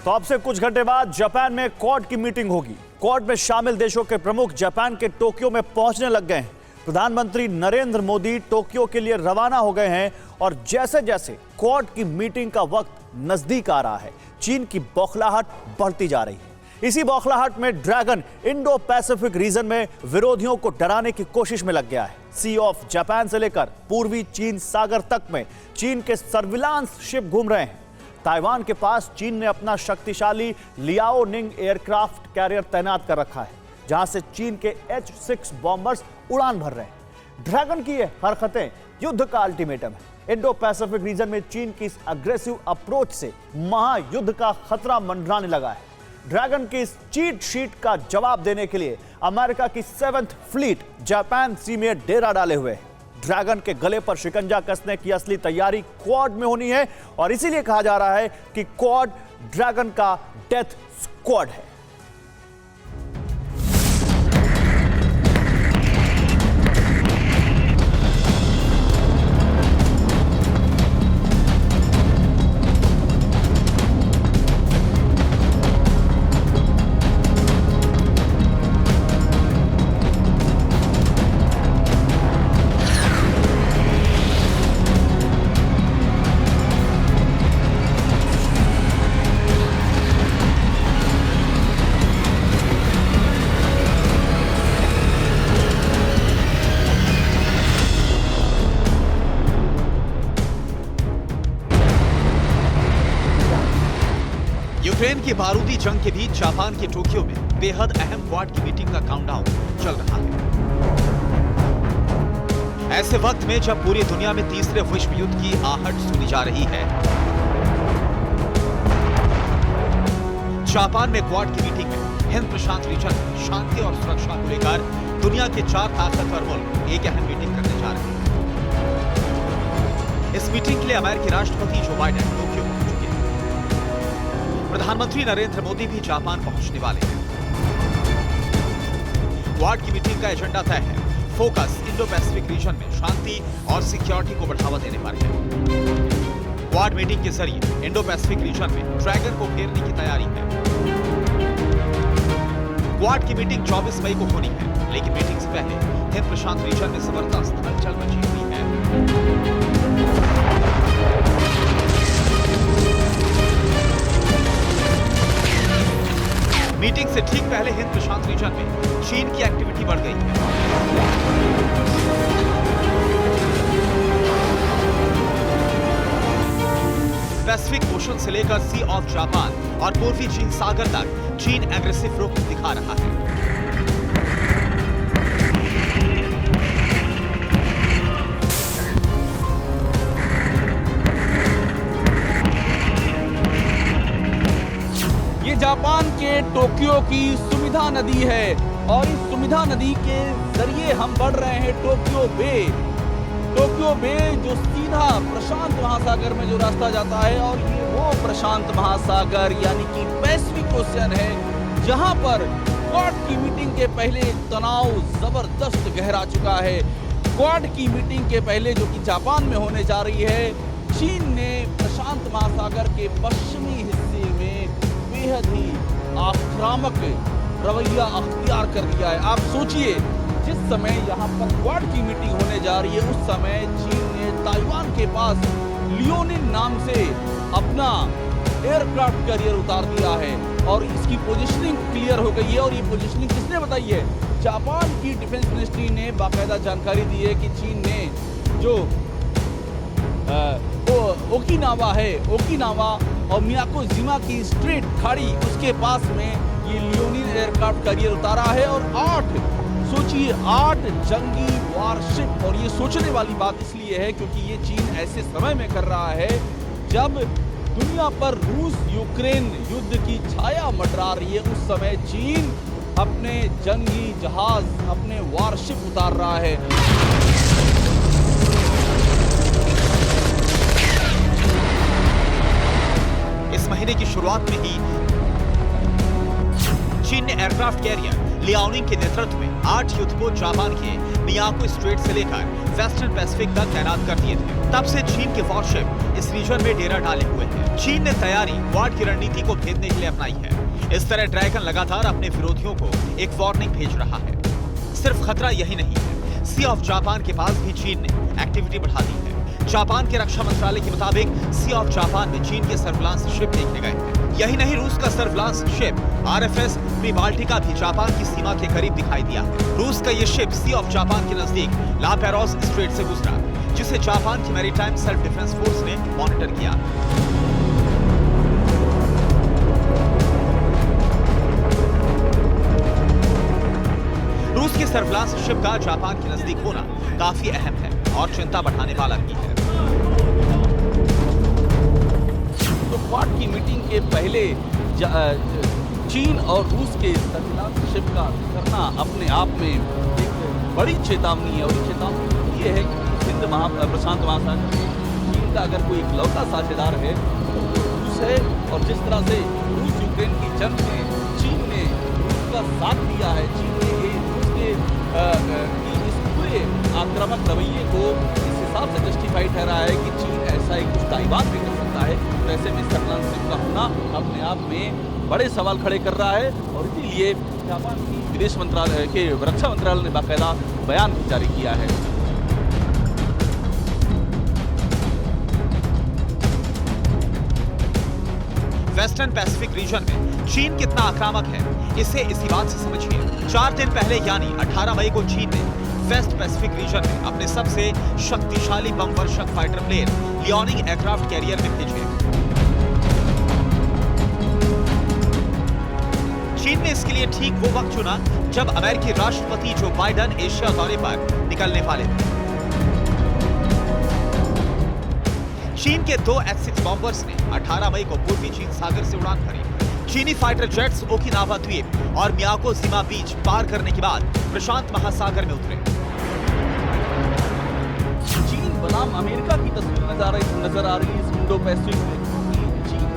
तो अब से कुछ घंटे बाद जापान में क्वाड की मीटिंग होगी। क्वाड में शामिल देशों के प्रमुख जापान के टोक्यो में पहुंचने लग गए हैं। प्रधानमंत्री नरेंद्र मोदी टोक्यो के लिए रवाना हो गए हैं और जैसे जैसे क्वाड की मीटिंग का वक्त नजदीक आ रहा है, चीन की बौखलाहट बढ़ती जा रही है। इसी बौखलाहट में ड्रैगन इंडो पैसिफिक रीजन में विरोधियों को डराने की कोशिश में लग गया है। सी ऑफ जापान से लेकर पूर्वी चीन सागर तक में चीन के सर्विलांस शिप घूम रहे हैं। ताइवान के पास चीन ने अपना शक्तिशाली लियाओनिंग एयरक्राफ्ट कैरियर तैनात कर रखा है, जहां से चीन के H-6 बॉम्बर्स उड़ान भर रहे हैं। ड्रैगन की ये हरकतें युद्ध का अल्टीमेटम है। इंडो पैसिफिक रीजन में चीन की इस अग्रेसिव अप्रोच से महायुद्ध का खतरा मंडराने लगा है। ड्रैगन की इस चीट शीट का जवाब देने के लिए अमेरिका की 7th फ्लीट जापान सी में डेरा डाले हुए है। ड्रैगन के गले पर शिकंजा कसने की असली तैयारी क्वाड में होनी है और इसीलिए कहा जा रहा है कि क्वाड ड्रैगन का डेथ स्क्वाड है। यूक्रेन की बारूदी जंग के बीच जापान के टोक्यो में बेहद अहम क्वाड की मीटिंग का काउंटडाउन चल रहा है। ऐसे वक्त में जब पूरी दुनिया में तीसरे विश्व युद्ध की आहट सुनी जा रही है, जापान में क्वाड की मीटिंग में हिंद प्रशांत रीजन में शांति और सुरक्षा को लेकर दुनिया के 4 ताकतवर मुल्क एक अहम मीटिंग करने जा रहे हैं। इस मीटिंग के लिए अमेरिकी राष्ट्रपति जो बाइडेन टोक्यो पहुंच चुके हैं। प्रधानमंत्री नरेंद्र मोदी भी जापान पहुंचने वाले हैं। क्वाड की मीटिंग का एजेंडा तय है। फोकस इंडो पैसिफिक रीजन में शांति और सिक्योरिटी को बढ़ावा देने पर है। क्वाड मीटिंग के जरिए इंडो पैसिफिक रीजन में ड्रैगन को घेरने की तैयारी है। क्वाड की मीटिंग 24 मई को होनी है, लेकिन मीटिंग से पहले हिंद प्रशांत रीजन में जबरदस्त हलचल मची हुई है। मीटिंग से ठीक पहले हिंद प्रशांत रीजन में चीन की एक्टिविटी बढ़ गई है। पैसिफिक ओशन से लेकर सी ऑफ जापान और पूर्वी चीन सागर तक चीन एग्रेसिव रुख दिखा रहा है। ये जापान के टोक्यो की सुमिधा नदी है और इस सुमिधा नदी के जरिए हम बढ़ रहे हैं टोक्यो बे। टोक्यो बे जो सीधा प्रशांत महासागर में जो रास्ता जाता है, और ये वो प्रशांत महासागर यानी कि पैसिफिक ओशियन है जहां पर क्वाड की मीटिंग के पहले तनाव जबरदस्त गहरा चुका है। क्वाड की मीटिंग के पहले जो कि जापान में होने जा रही है, चीन ने प्रशांत महासागर के पश्चिमी हिस्से में बेहद ही आक्रामक रवैया अख्तियार कर लिया है। आप सोचिए, जिस समय यहाँ पर क्वाड की मीटिंग होने जा रही है, उस समय चीन ने ताइवान के पास लियोनिन नाम से अपना एयरक्राफ्ट कैरियर उतार दिया है और इसकी पोजीशनिंग क्लियर हो गई है। और ये पोजीशनिंग किसने बताई है? जापान की डिफेंस मिनिस्ट्री ने बाकायदा जानकारी दी है कि चीन ने जो ओकिनावा है, ओकिनावा और मियाकोजिमा की स्ट्रेट खाड़ी, उसके पास में ये लियोनिन एयरक्राफ्ट कैरियर उतारा है और 8 जंगी वारशिप। और ये सोचने वाली बात इसलिए है क्योंकि ये चीन ऐसे समय में कर रहा है जब दुनिया पर रूस यूक्रेन युद्ध की छाया मंडरा रही है। उस समय चीन अपने जंगी जहाज, अपने वारशिप उतार रहा है। इस महीने की शुरुआत में ही चीन ने एयरक्राफ्ट कैरियर लियाओनिंग के नेतृत्व में 8 युद्धपोत जापान के मियाको स्ट्रेट से लेकर वेस्टर्न पैसिफिक तक तैनात कर दिए थे। तब से चीन के वॉरशिप इस रीजन में डेरा डाले हुए हैं। चीन ने तैयारी क्वाड की रणनीति को भेदने के लिए अपनाई है। इस तरह ड्रैगन लगातार अपने विरोधियों को एक वार्निंग भेज रहा है। सिर्फ खतरा यही नहीं है, सी ऑफ जापान के पास भी चीन ने एक्टिविटी बढ़ा दी है। जापान के रक्षा मंत्रालय के मुताबिक सी ऑफ जापान में चीन के सर्विलांस शिप देखे गए हैं। यही नहीं, रूस का सर्विलांस शिप RFS प्रीबाल्टिका भी जापान की सीमा के करीब दिखाई दिया। रूस का ये शिप सी ऑफ जापान के नजदीक ला पेरोस स्ट्रेट से गुजरा, जिसे जापान की मैरीटाइम सेल्फ डिफेंस फोर्स ने मॉनिटर किया। रूस की सर्विलांस शिप का जापान के नजदीक होना काफी अहम है और चिंता बढ़ाने वाला भी है। तो क्वाड की मीटिंग के पहले चीन और रूस के सर्विलांस शिप का करना अपने आप में एक बड़ी चेतावनी है। और ये चेतावनी ये है कि हिंद प्रशांत महासागर में चीन का अगर कोई इकलौता साझेदार है तो रूस है। और जिस तरह से रूस यूक्रेन की जंग में चीन ने रूस का साथ दिया है, चीन ने रूस के इस पूरे आक्रामक रवैये को इस हिसाब से जस्टिफाई ठहरा है कि चीन ऐसा ही कुछ ताइवान भी कर सकता है। तो ऐसे में सर्विलांस शिप का होना अपने आप में बड़े सवाल खड़े कर रहा है। और इसीलिए जापान की विदेश मंत्रालय के रक्षा मंत्रालय ने बाकायदा बयान भी जारी किया है। वेस्टर्न पैसिफिक रीजन में चीन कितना आक्रामक है, इसे इसी बात से समझिए। 4 दिन पहले यानी 18 मई को चीन ने वेस्ट पैसिफिक रीजन में अपने सबसे शक्तिशाली बम वर्षक fighter plane Liaoning aircraft carrier में भेजे। चीन ने इसके लिए ठीक वो वक्त चुना जब अमेरिकी राष्ट्रपति जो बाइडेन एशिया दौरे पर निकलने वाले थे। चीन के 2 X-6 बॉम्बर्स ने 18 मई को पूर्वी चीन सागर से उड़ान भरी। चीनी फाइटर जेट्स ओकिनावा द्वीप और मियाको सीमा बीच पार करने के बाद प्रशांत महासागर में उतरे। चीन बनाम अमेरिका की तस्वीर नजर आ रही है इस इंडो पैसिफिक में। चीन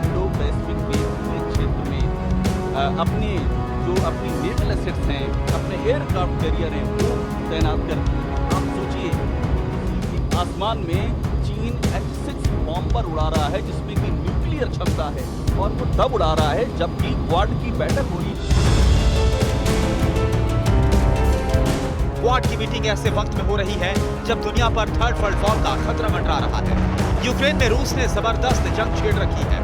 इंडो पैसिफिक के पूरे क्षेत्र में अपनी नेवल एसेट्स हैं, अपने एयरक्राफ्ट कैरियर हैं, वो तैनात कर दिए हैं। आप सोचिए आसमान में चीन X-6 बॉम्बर उड़ा रहा है जिसमें कि न्यूक्लियर क्षमता है, और वो तब उड़ा रहा है जबकि क्वाड की बैठक हो रही है। क्वाड की मीटिंग ऐसे वक्त में हो रही है जब दुनिया पर थर्ड वर्ल्ड वॉर का खतरा मंडरा रहा है। यूक्रेन में रूस ने जबरदस्त जंग छेड़ रखी है।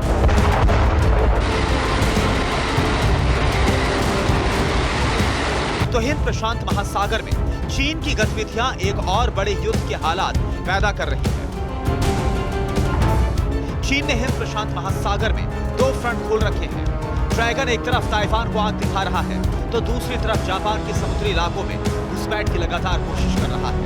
तो हिंद प्रशांत महासागर में चीन की गतिविधियां एक और बड़े युद्ध के हालात पैदा कर रही है। चीन ने हिंद प्रशांत महासागर में 2 फ्रंट खोल रखे हैं। ड्रैगन एक तरफ ताइवान को आग दिखा रहा है तो दूसरी तरफ जापान के समुद्री इलाकों में घुसपैठ की लगातार कोशिश कर रहा है।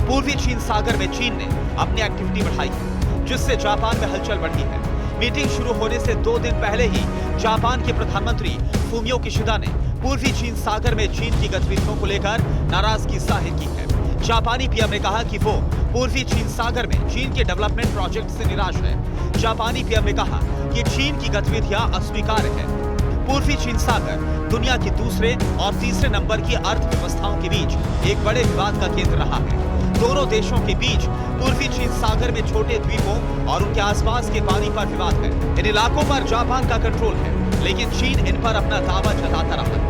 पूर्वी चीन सागर में चीन ने अपनी एक्टिविटी बढ़ाई है, जिससे जापान में हलचल बढ़ी है। मीटिंग शुरू होने से 2 दिन पहले ही जापान के प्रधानमंत्री फूमियो किशिदा ने पूर्वी चीन सागर में चीन की गतिविधियों को लेकर नाराजगी जाहिर की है। जापानी पीएम ने कहा कि वो पूर्वी चीन सागर में चीन के डेवलपमेंट प्रोजेक्ट से निराश है। जापानी पीएम ने कहा कि चीन की गतिविधियां अस्वीकार्य है। पूर्वी चीन सागर दुनिया की दूसरे और तीसरे नंबर की अर्थव्यवस्थाओं के बीच एक बड़े विवाद का केंद्र रहा है। दोनों देशों के बीच पूर्वी चीन सागर में छोटे द्वीपों और उनके आसपास के पानी पर विवाद है। इन इलाकों पर जापान का कंट्रोल है, लेकिन चीन इन पर अपना दावा जताता रहा है।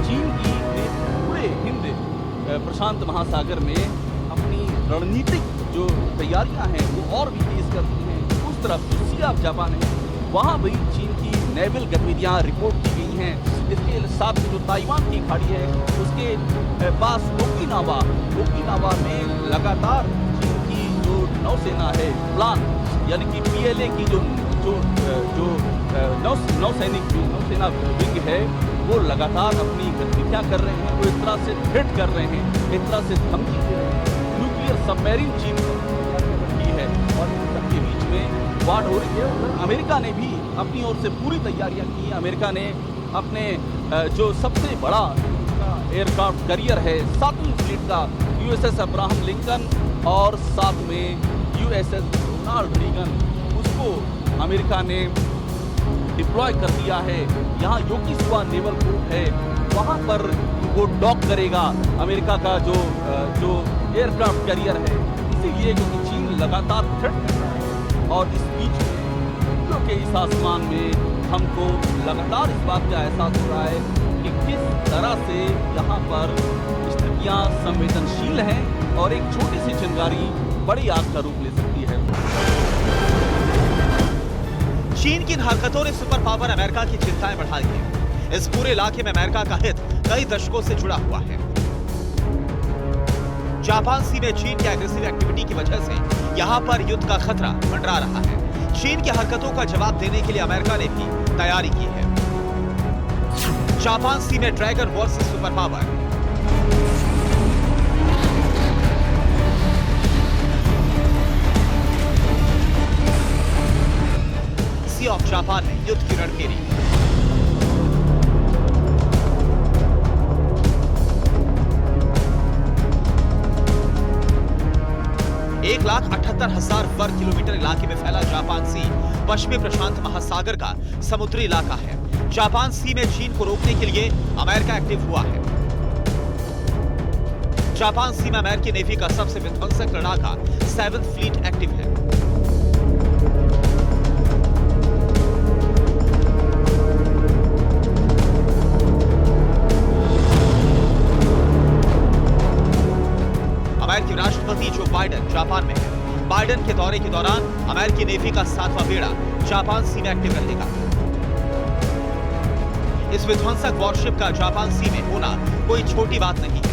चीन की पूरे हिंद प्रशांत महासागर में अपनी रणनीतिक जो तैयारियां हैं वो और भी तेज कर दी हैं। उस तरफ जो सी ऑफ जापान है वहाँ भी चीन की नेवल गतिविधियां रिपोर्ट की गई हैं। इसके साथ जो ताइवान की खाड़ी है उसके पास ओकिनावा में लगातार चीन की जो नौसेना है प्लान यानी कि PLA की जो नौसेना विंग है वो लगातार अपनी गतिविधियां कर रहे हैं। वो इस तरह से थ्रेट कर रहे हैं, एक तरह से धमकी दे रहे हैं। न्यूक्लियर सबमरीन चीन की है और इन सबके बीच में वार हो रही है। उधर अमेरिका ने भी अपनी ओर से पूरी तैयारियां की। अमेरिका ने अपने जो सबसे बड़ा एयरक्राफ्ट कैरियर है 7वीं फ्लीट का USS अब्राहम लिंकन और साथ में USS रोनाल्ड रीगन, उसको अमेरिका ने डिप्लॉय कर दिया है। यहाँ योगिस्वा नेवल पोर्ट है, वहां पर वो डॉक करेगा अमेरिका का जो एयरक्राफ्ट कैरियर है। इसीलिए क्योंकि चीन लगातार थ्रेट कर रहा है और इस बीच में के इस आसमान में हमको लगातार इस बात का एहसास हो रहा है कि किस तरह से यहाँ पर स्थितियां संवेदनशील हैं और एक छोटी सी चिंगारी बड़ी आग का रूप ले सकती है। चीन की इन हरकतों ने सुपर पावर अमेरिका की चिंताएं बढ़ाई हैं। इस पूरे इलाके में अमेरिका का हित कई दशकों से जुड़ा हुआ है। जापान सी में चीन की एग्रेसिव एक्टिविटी की वजह से यहां पर युद्ध का खतरा मंडरा रहा है। चीन की हरकतों का जवाब देने के लिए अमेरिका ने भी तैयारी की है। जापान सी में dragon versus super power. Sea of Japan में युद्ध की रणभेरी। एक 1,78,000 वर्ग किलोमीटर इलाके में फैला जापान सी पश्चिमी प्रशांत महासागर का समुद्री इलाका है। जापान सी में चीन को रोकने के लिए अमेरिका एक्टिव हुआ है। जापान सी में अमेरिकी नेवी का सबसे विध्वंसक लड़ाका 7th फ्लीट एक्टिव है। अमेरिकी राष्ट्रपति जो बाइडेन जापान में है। बाइडेन के दौरे के दौरान अमेरिकी नेवी का 7वां बेड़ा जापान सी में एक्टिव रहेगा। इस विध्वंसक वॉरशिप का जापान सी में होना कोई छोटी बात नहीं है।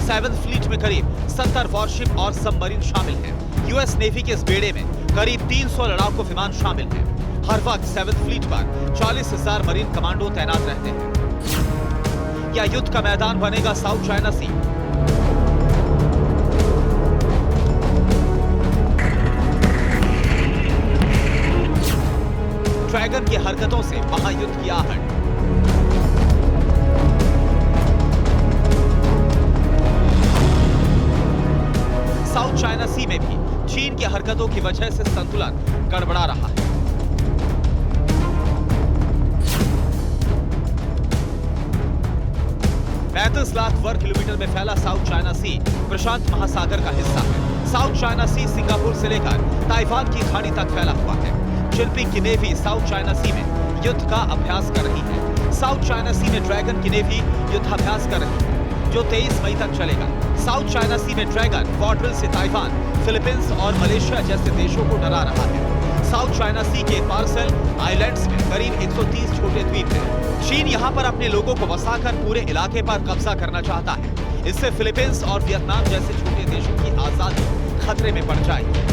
7th फ्लीट में करीब 70 वॉरशिप और सबमरीन शामिल हैं। यूएस नेवी के इस बेड़े में करीब 300 लड़ाकू विमान शामिल हैं। हर वक्त 7th फ्लीट पर 40,000 मरीन कमांडो तैनात रहते हैं। क्या युद्ध का मैदान बनेगा साउथ चाइना सी? ड्रैगन की हरकतों से महायुद्ध की आहट। साउथ चाइना सी में भी चीन की हरकतों की वजह से संतुलन गड़बड़ा रहा है। पैंतीस लाख वर्ग किलोमीटर में फैला साउथ चाइना सी प्रशांत महासागर का हिस्सा है। साउथ चाइना सी सिंगापुर से लेकर ताइवान की खाड़ी तक फैला हुआ है। जिनपिंग की नेवी साउथ चाइना सी में युद्ध का अभ्यास कर रही है। साउथ चाइना सी में ड्रैगन की नेवी युद्धाभ्यास कर रही है, जो 23 मई तक चलेगा। साउथ चाइना सी में ड्रैगन फॉर्ट्रेस से ताइवान, फिलीपींस और मलेशिया जैसे देशों को डरा रहा है। साउथ चाइना सी के पार्सल आइलैंड्स में करीब 130 छोटे द्वीप हैं। चीन यहां पर अपने लोगों को बसाकर पूरे इलाके पर कब्जा करना चाहता है। इससे फिलीपींस और वियतनाम जैसे छोटे देशों की आजादी खतरे में पड़ जाएगी।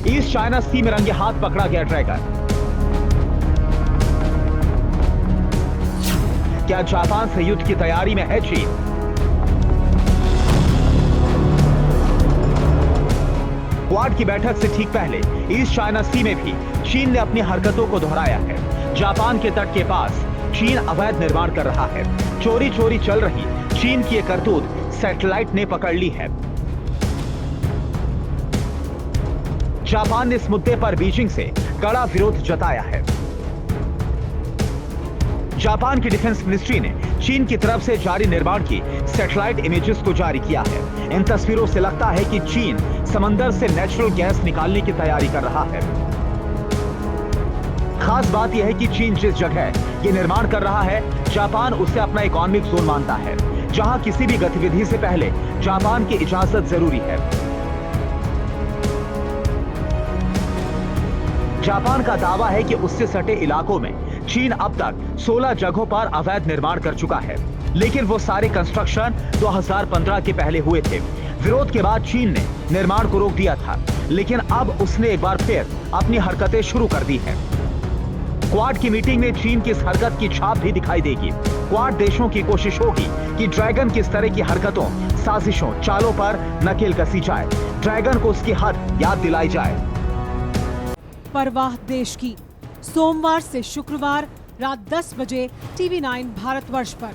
ईस्ट चाइना सी में रंगे हाथ पकड़ा गया ड्रैगन। क्या जापान से युद्ध की तैयारी में है चीन? क्वाड की बैठक से ठीक पहले ईस्ट चाइना सी में भी चीन ने अपनी हरकतों को दोहराया है। जापान के तट के पास चीन अवैध निर्माण कर रहा है। चोरी चोरी चल रही चीन की करतूत सैटेलाइट ने पकड़ ली है। जापान ने इस मुद्दे पर बीजिंग से कड़ा विरोध जताया है। जापान की डिफेंस मिनिस्ट्री ने चीन की तरफ से जारी निर्माण की सैटेलाइट इमेजेस को जारी किया है। इन तस्वीरों से लगता है कि चीन समंदर से नेचुरल गैस निकालने की तैयारी कर रहा है। खास बात यह है कि चीन जिस जगह ये निर्माण कर रहा है, जापान उसे अपना इकोनॉमिक जोन मानता है, जहां किसी भी गतिविधि से पहले जापान की इजाजत जरूरी है। जापान का दावा है कि उससे सटे इलाकों में चीन अब तक 16 जगहों पर अवैध निर्माण कर चुका है, लेकिन वो सारे कंस्ट्रक्शन 2015 के पहले हुए थे। विरोध के बाद चीन ने निर्माण को रोक दिया था, लेकिन अब उसने एक बार फिर अपनी हरकतें शुरू कर दी हैं। क्वाड की मीटिंग में चीन की इस हरकत की छाप भी दिखाई देगी। क्वाड देशों की कोशिश होगी कि ड्रैगन की इस तरह की हरकतों, साजिशों, चालों पर नकेल कसी जाए, ड्रैगन को उसकी हद याद दिलाई जाए। परवाह देश की, सोमवार से शुक्रवार रात 10 बजे TV9 भारतवर्ष पर।